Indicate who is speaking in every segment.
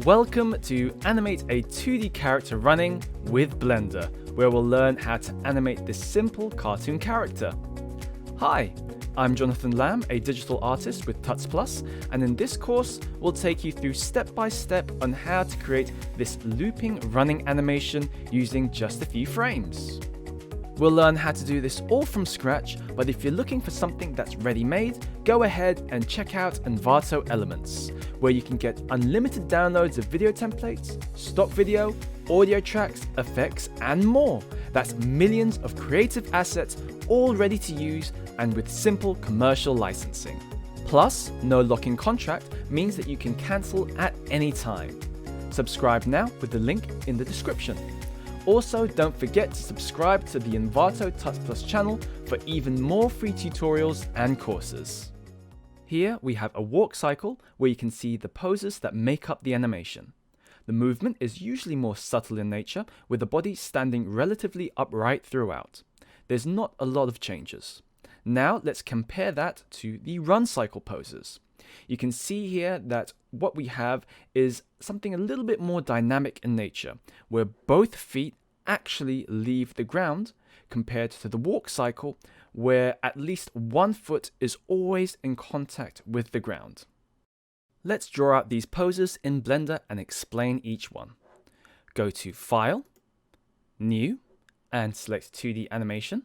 Speaker 1: Welcome to Animate a 2D character running with Blender, where we'll learn how to animate this simple cartoon character. Hi, I'm Jonathan Lamb, a digital artist with Tuts Plus, and in this course, we'll take you through step by step on how to create this looping running animation using just a few frames. We'll learn how to do this all from scratch, but if you're looking for something that's ready-made, go ahead and check out Envato Elements, where you can get unlimited downloads of video templates, stock video, audio tracks, effects, and more. That's millions of creative assets all ready to use and with simple commercial licensing. Plus, no lock-in contract means that you can cancel at any time. Subscribe now with the link in the description. Also, don't forget to subscribe to the Envato Tuts Plus channel for even more free tutorials and courses. Here we have a walk cycle where you can see the poses that make up the animation. The movement is usually more subtle in nature, with the body standing relatively upright throughout. There's not a lot of changes. Now let's compare that to the run cycle poses. You can see here that what we have is something a little bit more dynamic in nature, where both feet actually leave the ground compared to the walk cycle, where at least one foot is always in contact with the ground. Let's draw out these poses in Blender and explain each one. Go to File, New, and select 2D Animation.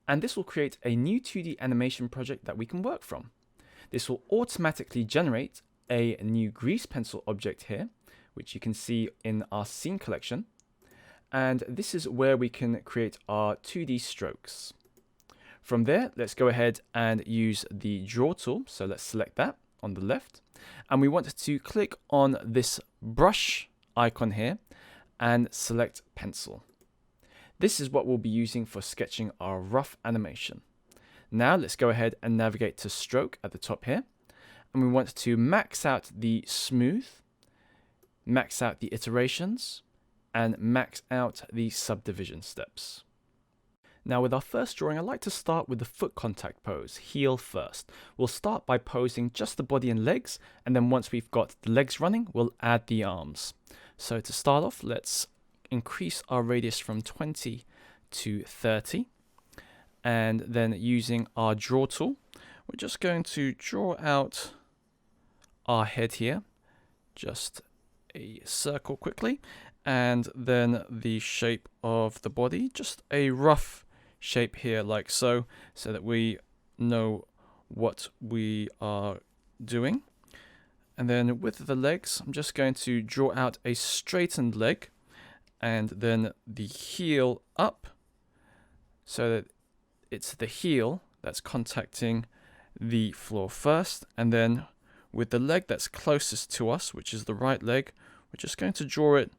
Speaker 1: And this will create a new 2D animation project that we can work from. This will automatically generate a new grease pencil object here, which you can see in our scene collection. And this is where we can create our 2D strokes. From there, let's go ahead and use the draw tool. So let's select that on the left. And we want to click on this brush icon here and select pencil. This is what we'll be using for sketching our rough animation. Now let's go ahead and navigate to stroke at the top here. And we want to max out the smooth, max out the iterations, and max out the subdivision steps. Now with our first drawing, I like to start with the foot contact pose, heel first. We'll start by posing just the body and legs, and then once we've got the legs running, we'll add the arms. So to start off, let's increase our radius from 20 to 30. And then using our draw tool, we're just going to draw out our head here, just a circle quickly, and then the shape of the body, just a rough shape here like so that we know what we are doing. And then with the legs, I'm just going to draw out a straightened leg and then the heel up so that it's the heel that's contacting the floor first, and then with the leg that's closest to us, which is the right leg, we're just going to draw it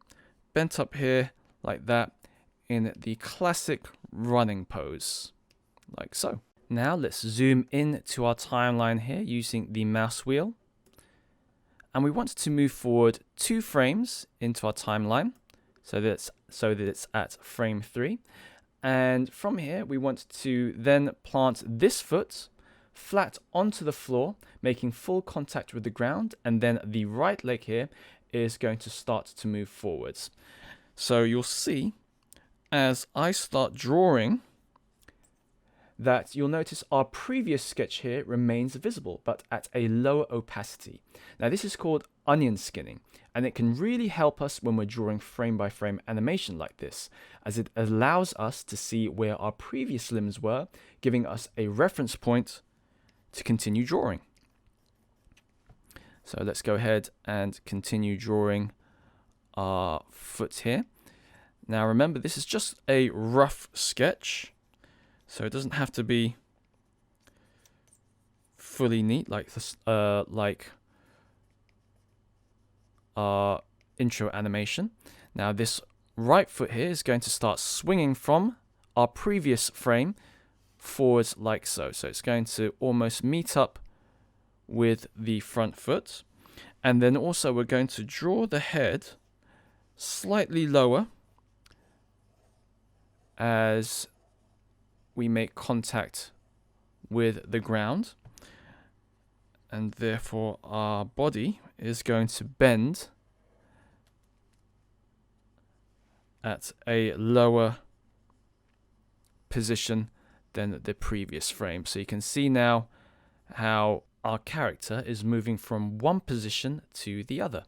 Speaker 1: bent up here like that in the classic running pose, like so. Now let's zoom in to our timeline here using the mouse wheel. And we want to move forward 2 frames into our timeline so that it's at frame 3. And from here, we want to then plant this foot flat onto the floor, making full contact with the ground. And then the right leg here is going to start to move forwards. So you'll see as I start drawing that you'll notice our previous sketch here remains visible, but at a lower opacity. Now this is called onion skinning, and it can really help us when we're drawing frame by frame animation like this, as it allows us to see where our previous limbs were, giving us a reference point to continue drawing. So let's go ahead and continue drawing our foot here. Now remember, this is just a rough sketch, so it doesn't have to be fully neat like this, like our intro animation. Now this right foot here is going to start swinging from our previous frame forwards like so. So it's going to almost meet up with the front foot. And then also we're going to draw the head slightly lower as we make contact with the ground. and therefore our body is going to bend at a lower position than the previous frame. So you can see now how our character is moving from one position to the other.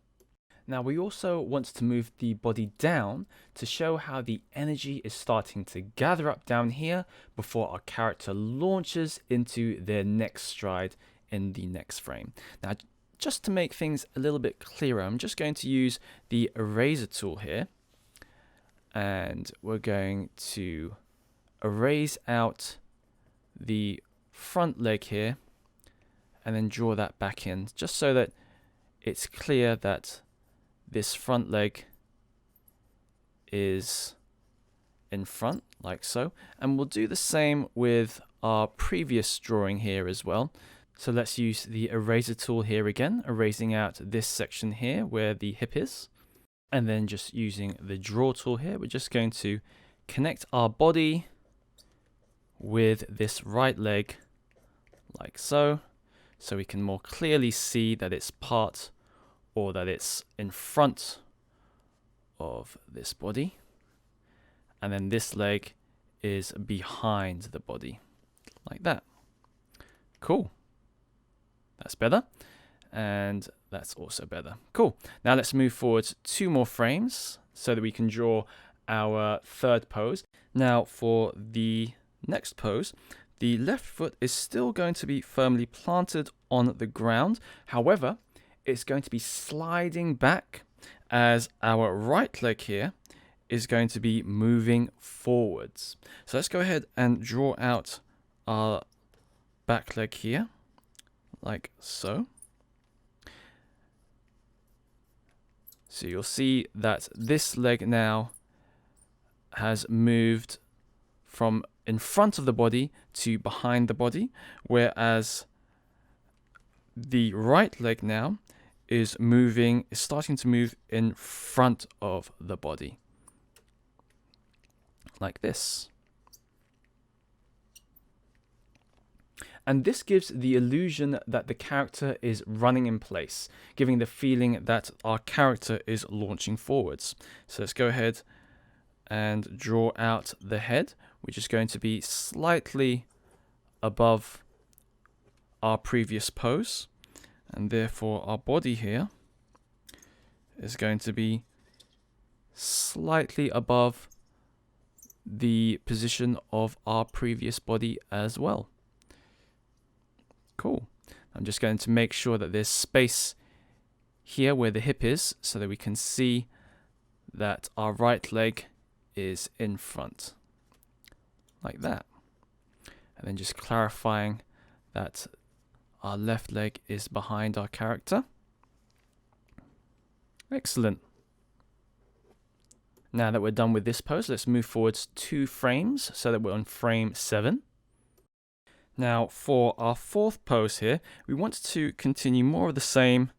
Speaker 1: Now we also want to move the body down to show how the energy is starting to gather up down here before our character launches into their next stride in the next frame. Now, just to make things a little bit clearer, I'm just going to use the eraser tool here, and we're going to erase out the front leg here and then draw that back in, just so that it's clear that this front leg is in front, like so. And we'll do the same with our previous drawing here as well. So let's use the eraser tool here again, erasing out this section here where the hip is. And then just using the draw tool here, we're just going to connect our body with this right leg like so. So we can more clearly see that it's part, or that it's in front of this body. And then this leg is behind the body, like that. Cool. That's better. And that's also better. Cool. Now let's move forward 2 more frames so that we can draw our third pose. Now for the next pose, the left foot is still going to be firmly planted on the ground. However, it's going to be sliding back as our right leg here is going to be moving forwards. So let's go ahead and draw out our back leg here, like so. So you'll see that this leg now has moved from in front of the body to behind the body, whereas the right leg now is starting to move in front of the body, like this. And this gives the illusion that the character is running in place, giving the feeling that our character is launching forwards. So let's go ahead and draw out the head, which is going to be slightly above our previous pose. And therefore our body here is going to be slightly above the position of our previous body as well. Cool. I'm just going to make sure that there's space here where the hip is so that we can see that our right leg is in front, like that. And then just clarifying that our left leg is behind our character. Excellent. Now that we're done with this pose, let's move forwards 2 frames so that we're on frame 7. Now for our fourth pose here, we want to continue more of the same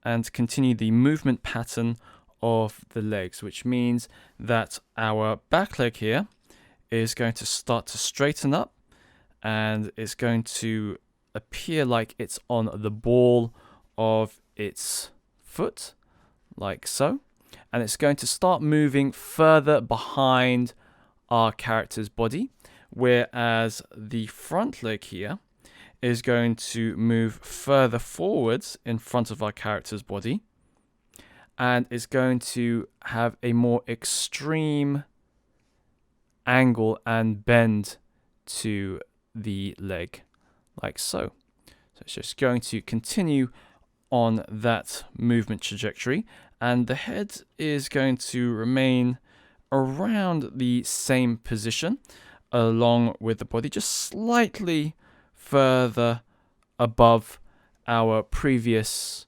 Speaker 1: and continue the movement pattern of the legs, which means that our back leg here is going to start to straighten up and it's going to appear like it's on the ball of its foot, like so. And it's going to start moving further behind our character's body, whereas the front leg here is going to move further forwards in front of our character's body and is going to have a more extreme angle and bend to the leg, like so. So it's just going to continue on that movement trajectory, and the head is going to remain around the same position along with the body, just slightly further above our previous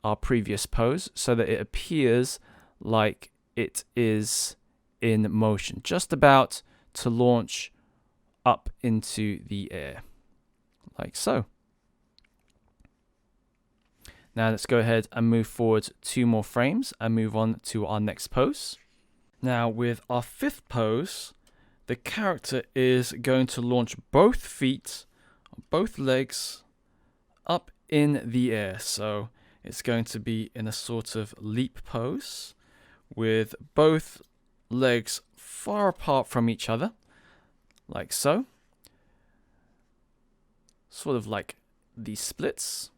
Speaker 1: pose, so that it appears like it is in motion, just about to launch up into the air, like so. Now let's go ahead and move forward 2 more frames and move on to our next pose. Now with our 5th pose, the character is going to launch both feet, both legs, up in the air. So it's going to be in a sort of leap pose with both legs far apart from each other, like so. Sort of like these splits,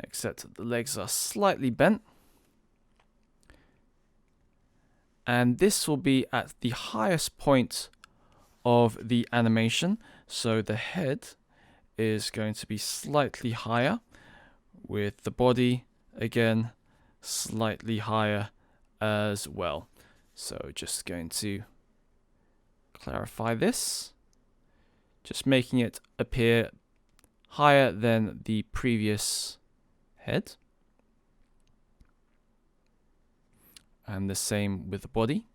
Speaker 1: except the legs are slightly bent. And this will be at the highest point of the animation. So the head is going to be slightly higher, with the body again slightly higher as well. So just going to clarify this, just making it appear higher than the previous head. And the same with the body.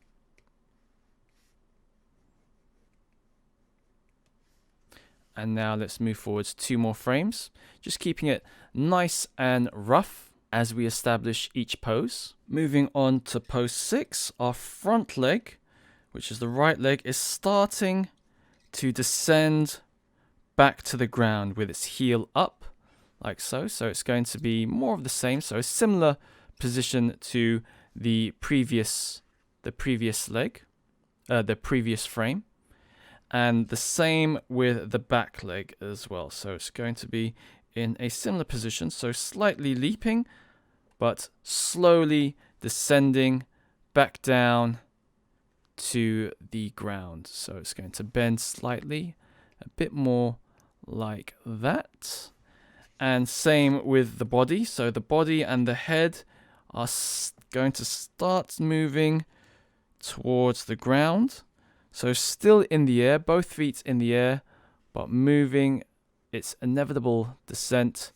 Speaker 1: And now let's move forwards 2 more frames, just keeping it nice and rough as we establish each pose. Moving on to pose 6, our front leg, which is the right leg, is starting to descend back to the ground with its heel up, like so. So it's going to be more of the same, so a similar position to the previous leg, the previous frame. And the same with the back leg as well. So it's going to be in a similar position. So slightly leaping, but slowly descending back down to the ground. So it's going to bend slightly, a bit more like that. And same with the body. So the body and the head are going to start moving towards the ground. So still in the air, both feet in the air, but moving its inevitable descent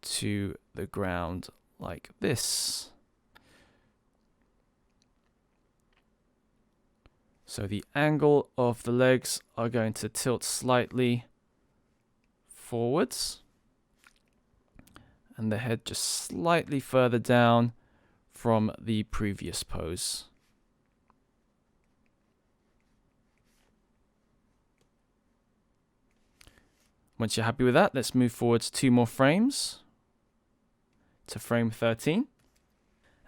Speaker 1: to the ground like this. So the angle of the legs are going to tilt slightly forwards, and the head just slightly further down from the previous pose. Once you're happy with that, let's move forwards 2 more frames to frame 13.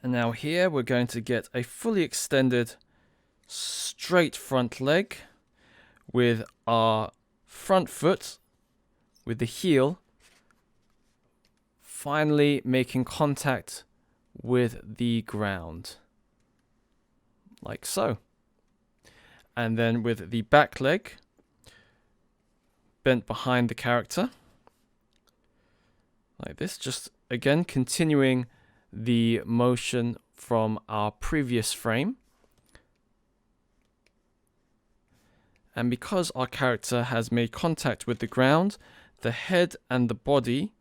Speaker 1: And now here we're going to get a fully extended straight front leg with our front foot with the heel finally making contact with the ground, like so. And then with the back leg bent behind the character, like this, just again continuing the motion from our previous frame. And because our character has made contact with the ground, the head and the body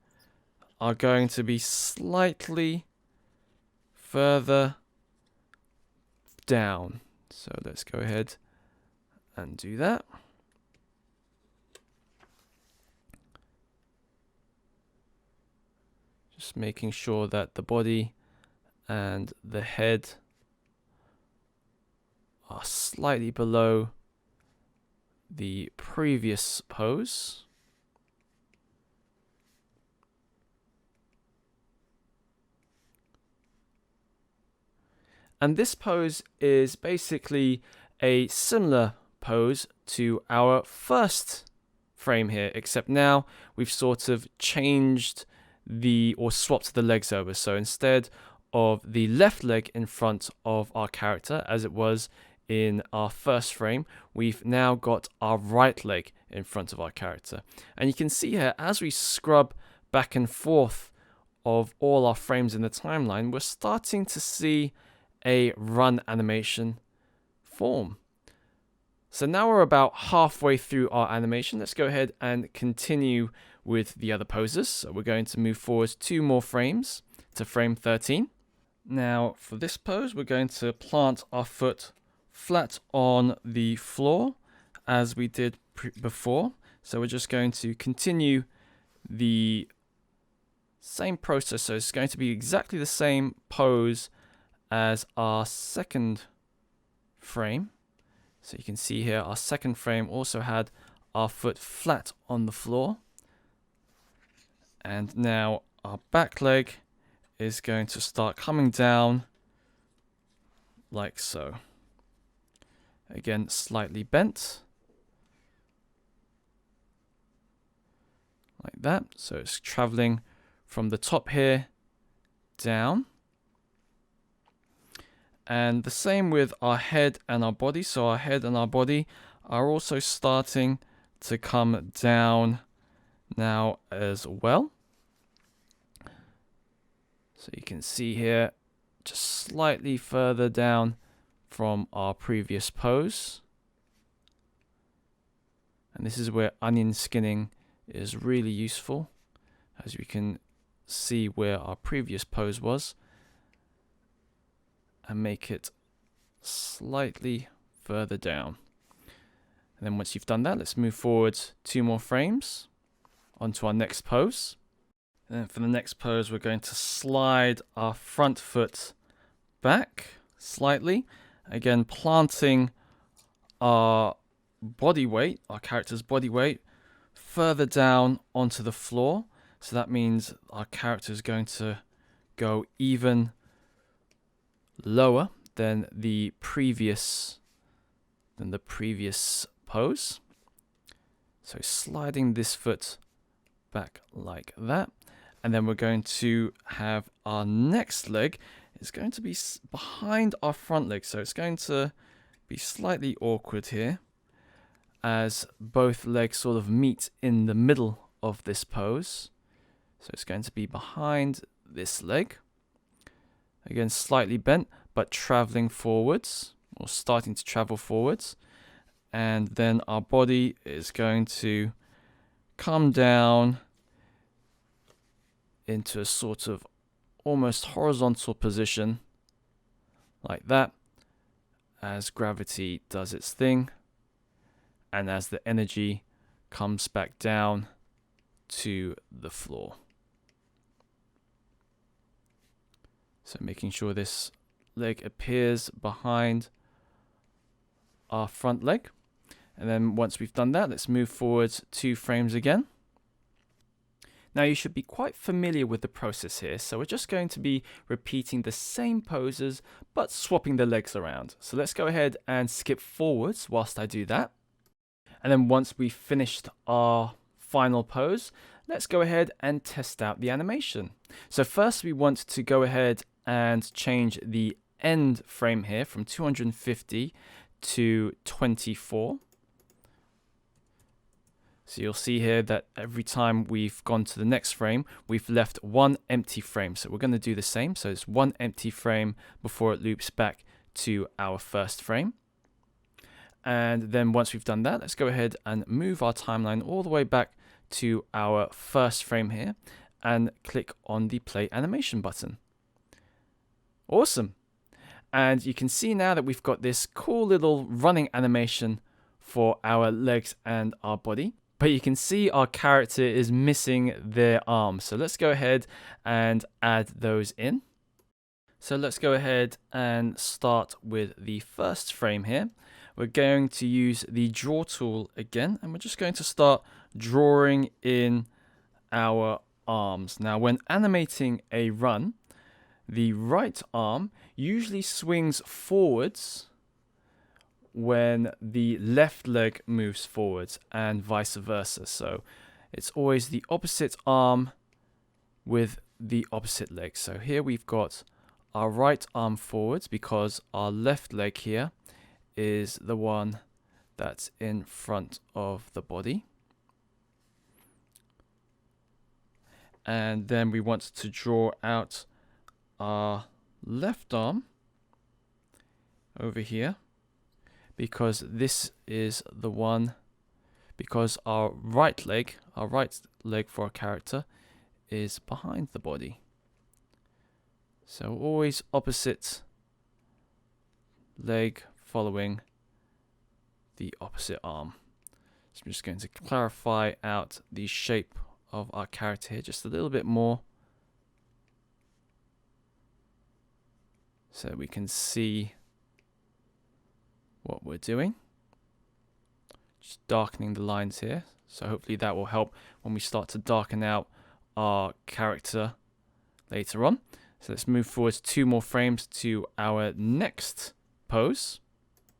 Speaker 1: are going to be slightly further down. So let's go ahead and do that. Just making sure that the body and the head are slightly below the previous pose. And this pose is basically a similar pose to our first frame here, except now we've sort of changed or swapped the legs over. So instead of the left leg in front of our character, as it was in our first frame, we've now got our right leg in front of our character. And you can see here, as we scrub back and forth of all our frames in the timeline, we're starting to see a run animation form. So now we're about halfway through our animation. Let's go ahead and continue with the other poses. So we're going to move forward 2 more frames to frame 13. Now for this pose, we're going to plant our foot flat on the floor as we did before. So we're just going to continue the same process. So it's going to be exactly the same pose as our second frame. So you can see here our second frame also had our foot flat on the floor. And now our back leg is going to start coming down like so. Again, slightly bent. Like that. So it's traveling from the top here down. And the same with our head and our body. So our head and our body are also starting to come down now as well. So you can see here, just slightly further down from our previous pose. And this is where onion skinning is really useful, as we can see where our previous pose was and make it slightly further down. And then once you've done that, let's move forward 2 more frames onto our next pose. And then for the next pose, we're going to slide our front foot back slightly, again planting our body weight, our character's body weight, further down onto the floor. So that means our character is going to go even lower than the previous pose. So sliding this foot back like that. And then we're going to have our next leg is going to be behind our front leg. So it's going to be slightly awkward here as both legs sort of meet in the middle of this pose. So it's going to be behind this leg. Again, slightly bent, but traveling forwards, or starting to travel forwards. And then our body is going to come down into a sort of almost horizontal position, like that, as gravity does its thing, and as the energy comes back down to the floor. So making sure this leg appears behind our front leg. And then once we've done that, let's move forward 2 frames again. Now you should be quite familiar with the process here, so we're just going to be repeating the same poses but swapping the legs around. So let's go ahead and skip forwards whilst I do that. And then once we've finished our final pose, let's go ahead and test out the animation. So first we want to go ahead and change the end frame here from 250 to 24. So you'll see here that every time we've gone to the next frame, we've left 1 empty frame. So we're going to do the same. So it's 1 empty frame before it loops back to our first frame. And then once we've done that, let's go ahead and move our timeline all the way back to our first frame here and click on the play animation button. Awesome. And you can see now that we've got this cool little running animation for our legs and our body. But you can see our character is missing their arms. So let's go ahead and add those in. So let's go ahead and start with the first frame here. We're going to use the draw tool again, and we're just going to start drawing in our arms. Now, when animating a run, the right arm usually swings forwards when the left leg moves forwards and vice versa. So it's always the opposite arm with the opposite leg. So here we've got our right arm forwards because our left leg here is the one that's in front of the body. And then we want to draw out our left arm over here, because this is the one, because our right leg for our character is behind the body. So always opposite leg following the opposite arm. So I'm just going to clarify out the shape of our character here just a little bit more, so we can see what we're doing. Just darkening the lines here, so hopefully that will help when we start to darken out our character later on. So let's move forward 2 more frames to our next pose.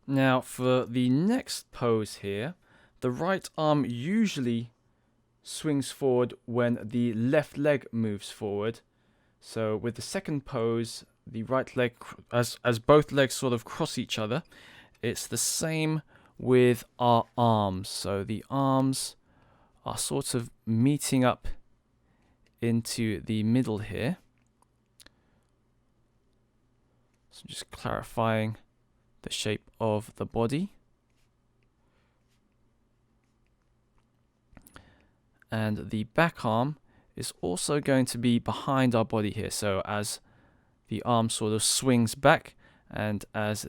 Speaker 1: Now for the next pose here, the right arm usually swings forward when the left leg moves forward. So with the second pose, the right leg, as both legs sort of cross each other, it's the same with our arms. So the arms are sort of meeting up into the middle here. So just clarifying the shape of the body. And the back arm is also going to be behind our body here. So as the arm sort of swings back, and as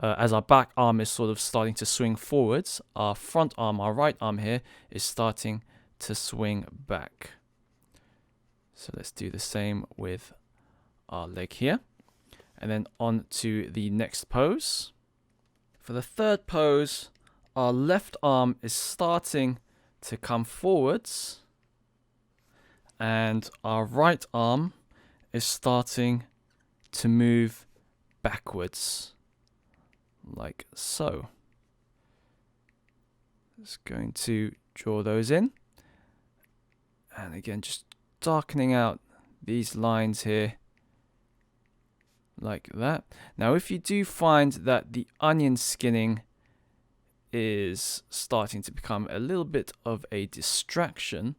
Speaker 1: our back arm is sort of starting to swing forwards, our front arm, our right arm here, is starting to swing back. So let's do the same with our leg here. And then on to the next pose. For the third pose, our left arm is starting to come forwards, and our right arm is starting to move backwards, like so. Just going to draw those in. And again, just darkening out these lines here, like that. Now, if you do find that the onion skinning is starting to become a little bit of a distraction,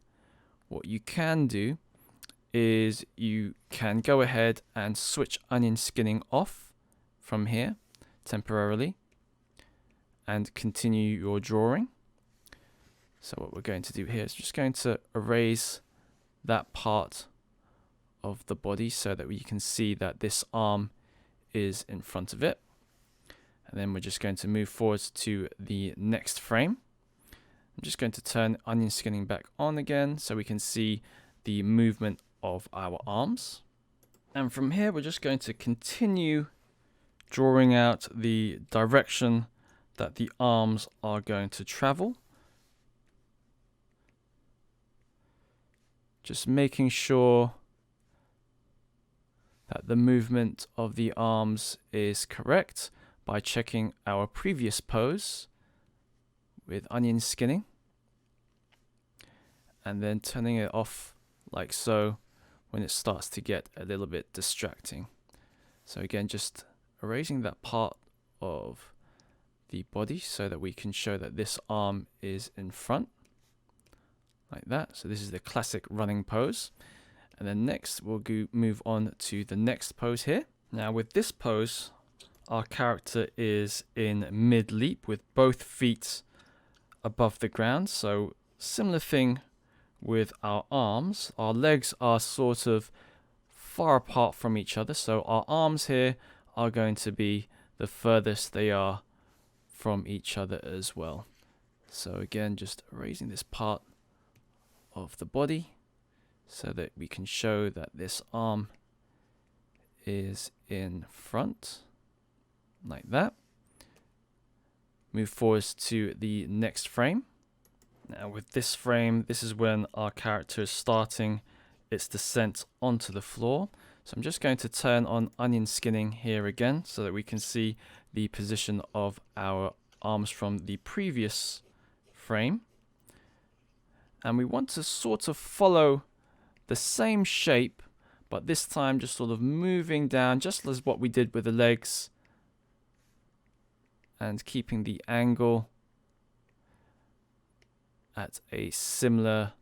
Speaker 1: what you can do is you can go ahead and switch onion skinning off from here temporarily and continue your drawing. So what we're going to do here is just going to erase that part of the body so that we can see that this arm is in front of it. And then we're just going to move forward to the next frame. I'm just going to turn onion skinning back on again so we can see the movement of our arms. And from here, we're just going to continue drawing out the direction that the arms are going to travel. Just making sure that the movement of the arms is correct by checking our previous pose with onion skinning and then turning it off like so when it starts to get a little bit distracting. So again, just erasing that part of the body so that we can show that this arm is in front, like that. So this is the classic running pose. And then next we'll move on to the next pose here. Now with this pose, our character is in mid-leap with both feet above the ground. So similar thing with our arms. Our legs are sort of far apart from each other. So our arms here are going to be the furthest they are from each other as well. So again, just erasing this part of the body so that we can show that this arm is in front, like that. Move forwards to the next frame. Now with this frame, this is when our character is starting its descent onto the floor. So I'm just going to turn on onion skinning here again so that we can see the position of our arms from the previous frame. And we want to sort of follow the same shape, but this time just sort of moving down, just as what we did with the legs, and keeping the angle at a similar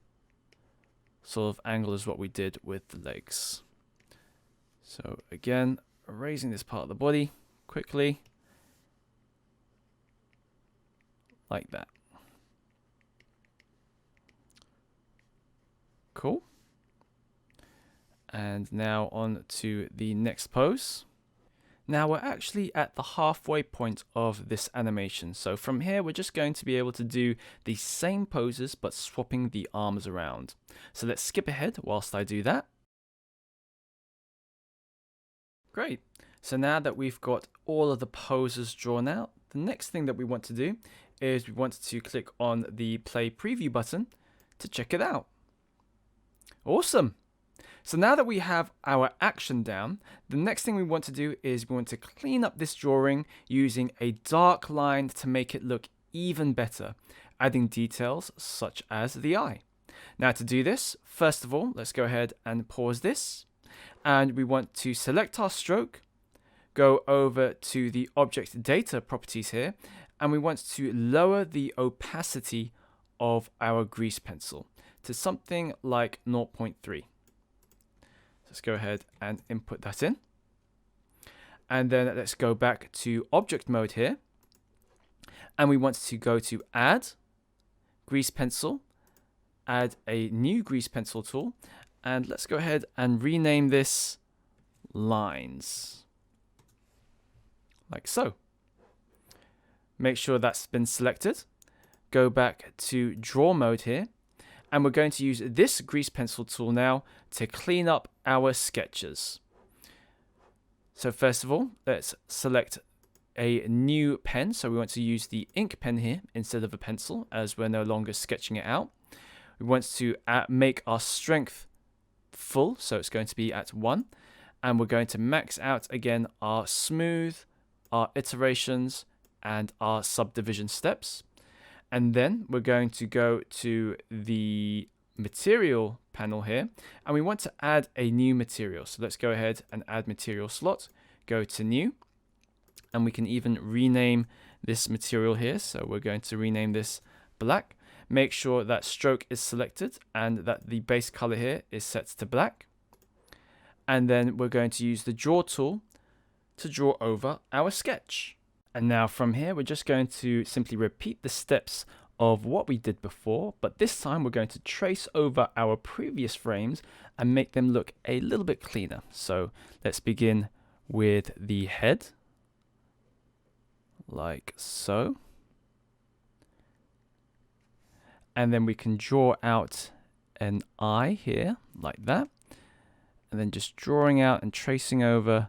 Speaker 1: sort of angle as what we did with the legs. So again, erasing this part of the body quickly, like that. Cool. And now on to the next pose. Now we're actually at the halfway point of this animation. So from here, we're just going to be able to do the same poses, but swapping the arms around. So let's skip ahead whilst I do that. Great. So now that we've got all of the poses drawn out, the next thing that we want to do is we want to click on the play preview button to check it out. Awesome. So now that we have our action down, the next thing we want to do is we want to clean up this drawing using a dark line to make it look even better, adding details such as the eye. Now to do this, first of all, let's go ahead and pause this. And we want to select our stroke, go over to the object data properties here, and we want to lower the opacity of our grease pencil to something like 0.3. Let's go ahead and input that in. And then let's go back to object mode here. And we want to go to add, grease pencil, add a new grease pencil tool. And let's go ahead and rename this lines. Like so. Make sure that's been selected. Go back to draw mode here. And we're going to use this grease pencil tool now to clean up our sketches. So first of all, let's select a new pen. So we want to use the ink pen here instead of a pencil, as we're no longer sketching it out. We want to make our strength full, so it's going to be at 1. And we're going to max out again our smooth, our iterations, and our subdivision steps. And then we're going to go to the material panel here, and we want to add a new material. So let's go ahead and add material slot, go to new, and we can even rename this material here. So we're going to rename this black. Make sure that stroke is selected and that the base color here is set to black. And then we're going to use the draw tool to draw over our sketch. And now from here, we're just going to simply repeat the steps of what we did before, but this time we're going to trace over our previous frames and make them look a little bit cleaner. So let's begin with the head, like so. And then we can draw out an eye here, like that. And then just drawing out and tracing over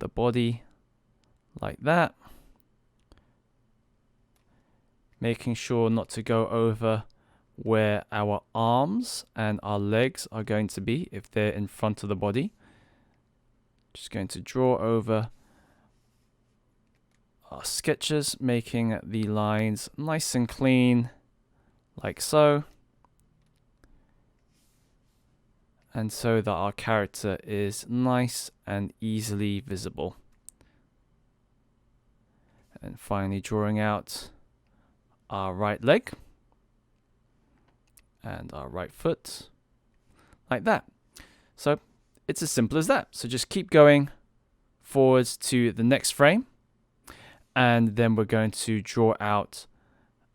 Speaker 1: the body, like that. Making sure not to go over where our arms and our legs are going to be if they're in front of the body. Just going to draw over our sketches, making the lines nice and clean, like so. And so that our character is nice and easily visible. And finally drawing out our right leg and our right foot, like that. So it's as simple as that. So just keep going forwards to the next frame, and then we're going to draw out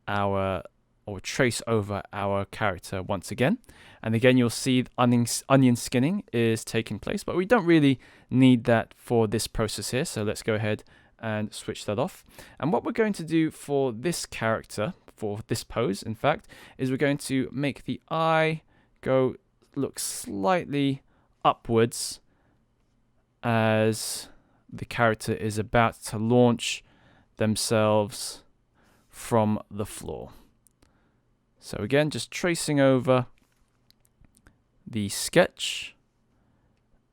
Speaker 1: our, or trace over our character once again. And again, you'll see onion skinning is taking place, but we don't really need that for this process here. So let's go ahead and switch that off. And what we're going to do for this character, for this pose, in fact, is we're going to make the eye look slightly upwards as the character is about to launch themselves from the floor. So again, just tracing over the sketch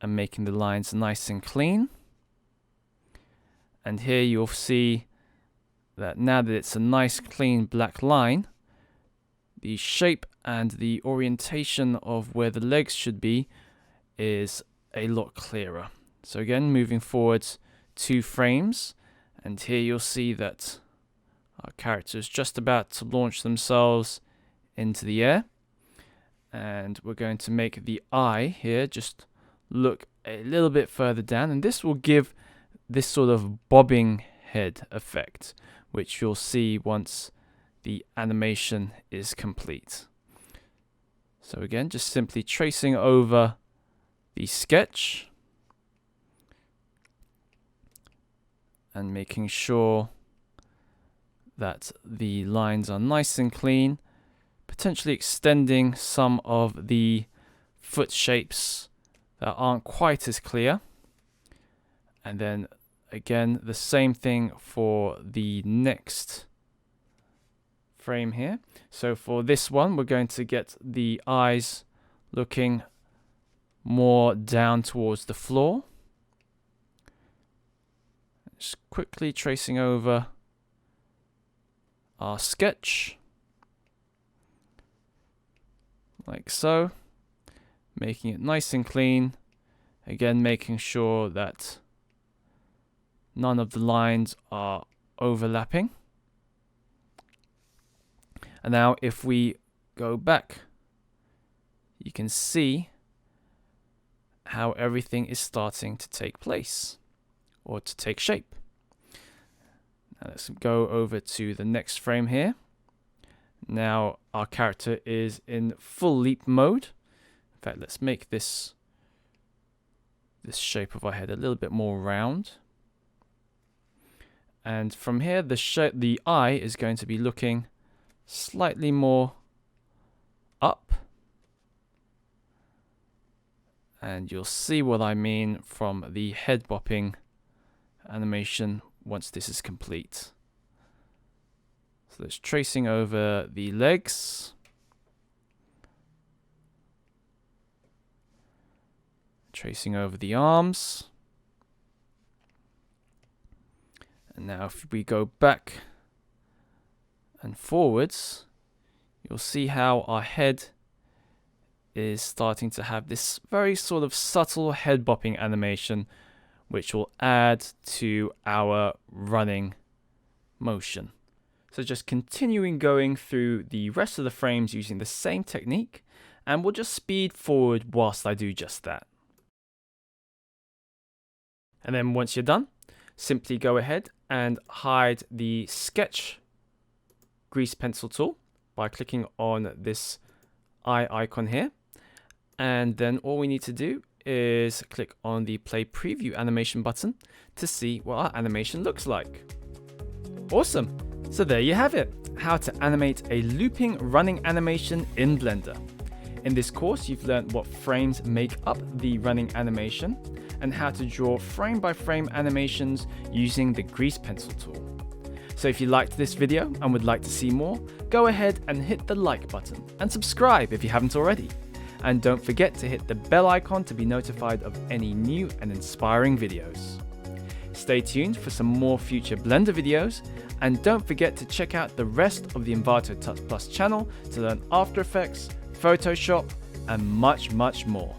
Speaker 1: and making the lines nice and clean. And here you'll see that now that it's a nice clean black line, the shape and the orientation of where the legs should be is a lot clearer. So again, moving forwards 2 frames, and here you'll see that our character is just about to launch themselves into the air. And we're going to make the eye here just look a little bit further down, and this will give this sort of bobbing head effect, which you'll see once the animation is complete. So again, just simply tracing over the sketch and making sure that the lines are nice and clean, potentially extending some of the foot shapes that aren't quite as clear. And then again, the same thing for the next frame here. So for this one, we're going to get the eyes looking more down towards the floor. Just quickly tracing over our sketch, like so, making it nice and clean. Again, making sure that none of the lines are overlapping. And now if we go back, you can see how everything is starting to take place or to take shape. Now let's go over to the next frame here. Now our character is in full leap mode. In fact, let's make this shape of our head a little bit more round. And from here, the eye is going to be looking slightly more up. And you'll see what I mean from the head bopping animation once this is complete. So it's tracing over the legs. Tracing over the arms. And now if we go back and forwards, you'll see how our head is starting to have this very sort of subtle head bopping animation, which will add to our running motion. So just continuing going through the rest of the frames using the same technique, and we'll just speed forward whilst I do just that. And then once you're done, simply go ahead and hide the sketch grease pencil tool by clicking on this eye icon here. And then all we need to do is click on the play preview animation button to see what our animation looks like. Awesome! So there you have it, how to animate a looping running animation in Blender. In this course, you've learned what frames make up the running animation and how to draw frame by frame animations using the grease pencil tool. So if you liked this video and would like to see more, go ahead and hit the like button and subscribe if you haven't already. And don't forget to hit the bell icon to be notified of any new and inspiring videos. Stay tuned for some more future Blender videos, and don't forget to check out the rest of the Envato Tuts Plus channel to learn After Effects, Photoshop, and much more.